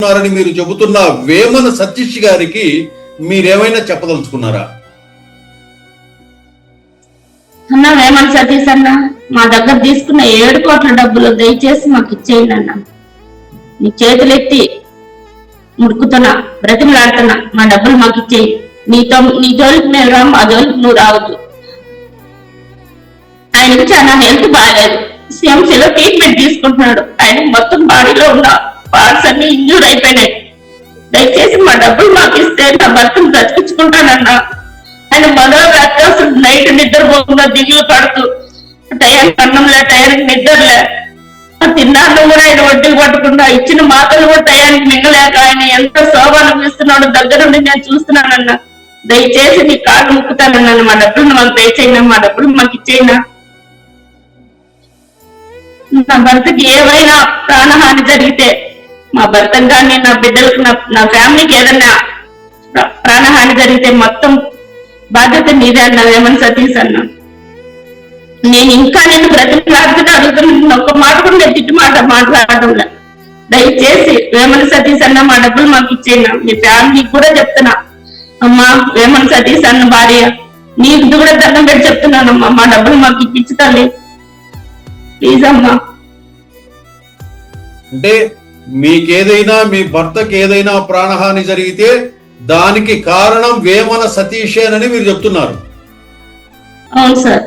ఉన్నారని మీరు చెబుతున్న వేమన సతీష్ గారికి మీరేమైనా చెప్పదలుచుకున్నారా? అన్న వేమన సతీష్ అన్న, మా దగ్గర తీసుకున్న 7 కోట్ల డబ్బులు దయచేసి మాకు ఇచ్చేయండి అన్న. నీ చేతులెత్తి ముడుకుతున్నా, బ్రతిమలాడుతున్నా, మా డబ్బులు మాకు ఇచ్చేయి. నీ జోలికి మేము రాము, మా జోలికి నువ్వు రావద్దు. ఆయనకి చాలా హెల్త్ బాగాలేదు, సిఎంసీలో ట్రీట్మెంట్ తీసుకుంటున్నాడు. ఆయన మొత్తం బాడీలో ఉన్న పార్ట్స్ అన్ని ఇంజూర్ అయిపోయినాయి. దయచేసి మా డబ్బులు మాకు ఇస్తే నా భర్తను బ్రతికించుకుంటానన్నా. ఆయన మొదలు రాత్రి అసలు నైట్ నిద్రపోకుండా దిగులు పడుతూ, టయానికి అన్నంలే, టయానికి నిద్రలే, తిన్నాళ్ళు కూడా ఆయన ఒడ్డుకు పట్టకుండా, ఇచ్చిన మాటలు కూడా టయానికి మింగలేక ఆయన ఎంత శోభ అనిపిస్తున్నాడు దగ్గర నుండి నేను చూస్తున్నానన్నా. దయచేసి నీ కాళ్ళు ముక్కుతానన్నాను, మా డబ్బులు మాకు దయచేయినా, మా డబ్బులు మాకు ఇచ్చేయినా. నా భర్తకి ఏమైనా ప్రాణహాని జరిగితే, మా భర్తకు కానీ నా బిడ్డలకు నా ఫ్యామిలీకి ఏదైనా ప్రాణహాని జరిగితే మొత్తం బాధ్యత నీదే అన్న వేమన సతీష్ అన్న. నేను ఇంకా నేను బ్రతిమలాడుతూనే అడుగుతున్నా, ఒక్క మాట కూడా నేను తిట్టు మాట్లాడటంలా. దయచేసి వేమన సతీష్ అన్న మా డబ్బులు మాకు ఇచ్చేనా. మీ ఫ్యామిలీకి కూడా చెప్తున్నా, అమ్మా వేమన సతీష్ అన్న భార్య నీకు కూడా దండం పెట్టి చెప్తున్నానమ్మా, మా డబ్బులు మాకు ఇప్పించు తల్లి, ప్లీజ్ అమ్మా. అంటే మీకేదైనా, మీ భర్తకి ఏదైనా ప్రాణహాని జరిగితే దానికి కారణం వేమన సతీషేనని మీరు చెప్తున్నారు? అవును సార్.